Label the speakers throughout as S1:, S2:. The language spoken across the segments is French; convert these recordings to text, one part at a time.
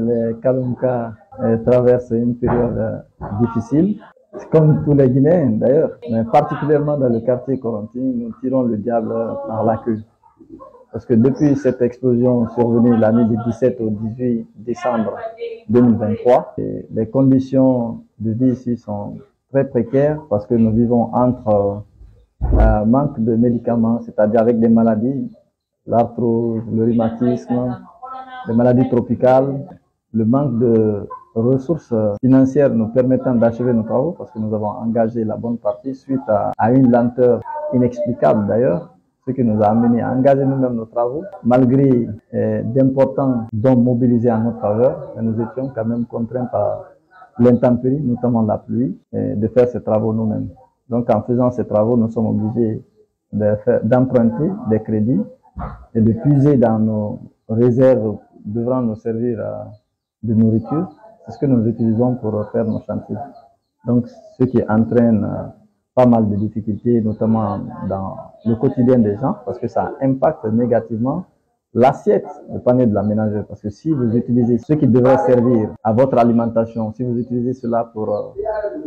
S1: les Kalunka traversent une période difficile, comme tous les Guinéens d'ailleurs, mais particulièrement dans le quartier Koronti, nous tirons le diable par la queue. Parce que depuis cette explosion survenue la nuit du 17 au 18 décembre 2023, les conditions de vie ici sont très précaires parce que nous vivons entre manque de médicaments, c'est-à-dire avec des maladies, l'arthrose, le rhumatisme, les maladies tropicales, le manque de ressources financières nous permettant d'achever nos travaux parce que nous avons engagé la bonne partie suite à une lenteur inexplicable d'ailleurs, ce qui nous a amené à engager nous-mêmes nos travaux, malgré d'importants dons mobilisés en notre faveur, nous étions quand même contraints par l'intempérie, notamment la pluie, de faire ces travaux nous-mêmes. Donc en faisant ces travaux, nous sommes obligés d'emprunter des crédits et de puiser dans nos réserves devant nous servir de nourriture. C'est ce que nous utilisons pour faire nos chantiers. Donc ce qui entraîne pas mal de difficultés, notamment dans le quotidien des gens, parce que ça impacte négativement l'assiette, le panier de la ménagère. Parce que si vous utilisez ce qui devrait servir à votre alimentation, si vous utilisez cela pour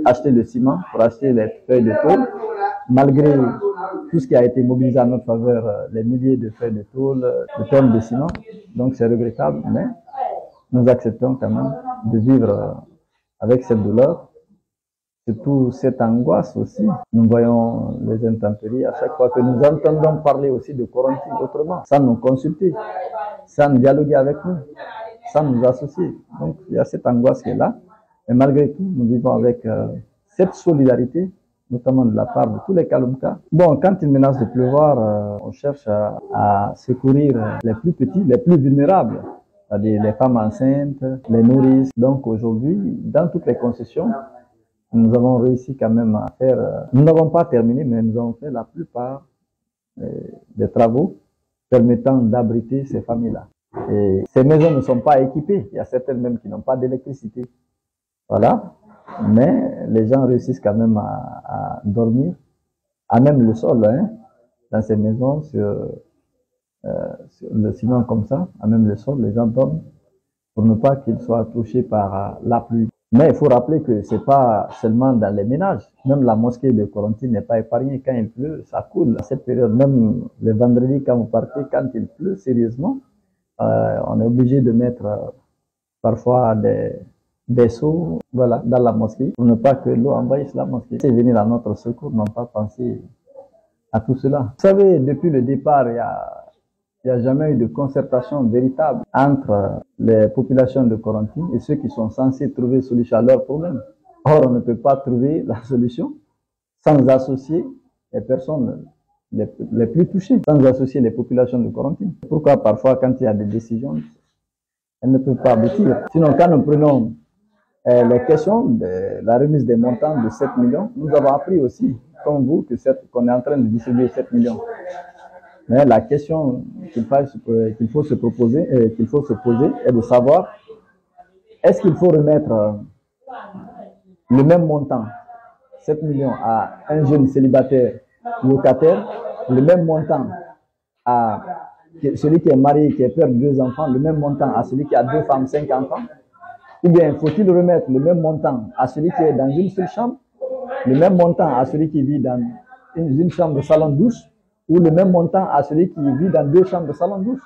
S1: acheter le ciment, pour acheter les feuilles de tôle, malgré tout ce qui a été mobilisé en notre faveur, les milliers de feuilles de tôle, de tonnes de ciment, donc c'est regrettable, mais nous acceptons quand même de vivre avec cette douleur. Surtout cette angoisse aussi. Nous voyons les intempéries à chaque fois que nous entendons parler aussi de Koronti autrement, sans nous consulter, sans dialoguer avec nous, sans nous associer. Donc il y a cette angoisse qui est là. Mais malgré tout, nous vivons avec cette solidarité, notamment de la part de tous les Kalunka. Bon, quand il menace de pleuvoir, on cherche à secourir les plus petits, les plus vulnérables, c'est-à-dire les femmes enceintes, les nourrices. Donc aujourd'hui, dans toutes les concessions, nous avons réussi quand même à faire, nous n'avons pas terminé, mais nous avons fait la plupart des travaux permettant d'abriter ces familles-là. Et ces maisons ne sont pas équipées, il y a certaines même qui n'ont pas d'électricité. Voilà, mais les gens réussissent quand même à dormir, à même le sol, hein, dans ces maisons, sur le ciment comme ça, à même le sol, les gens dorment pour ne pas qu'ils soient touchés par la pluie. Mais il faut rappeler que c'est pas seulement dans les ménages. Même la mosquée de Koronti n'est pas épargnée. Quand il pleut, ça coule. À cette période, même le vendredi, quand vous partez, quand il pleut sérieusement, on est obligé de mettre parfois des seaux, voilà, dans la mosquée pour ne pas que l'eau envahisse la mosquée. C'est venir à notre secours, n'ont pas pensé à tout cela. Vous savez, depuis le départ, il n'y a jamais eu de concertation véritable entre les populations de Koronti et ceux qui sont censés trouver solution à leurs problèmes. Or, on ne peut pas trouver la solution sans associer les personnes les plus touchées, sans associer les populations de Koronti. Pourquoi parfois, quand il y a des décisions, elles ne peuvent pas aboutir. Sinon, quand nous prenons les questions de la remise des montants de 7 millions, nous avons appris aussi, comme vous, qu'on est en train de distribuer 7 millions. Mais la question qu'il faut se poser est de savoir, est-ce qu'il faut remettre le même montant, 7 millions, à un jeune célibataire locataire, le même montant à celui qui est marié, qui est père de 2 enfants, le même montant à celui qui a 2 femmes, 5 enfants? Ou bien faut-il remettre le même montant à celui qui est dans une seule chambre, le même montant à celui qui vit dans une chambre de salon-douche, ou le même montant à celui qui vit dans 2 chambres de salon-douche?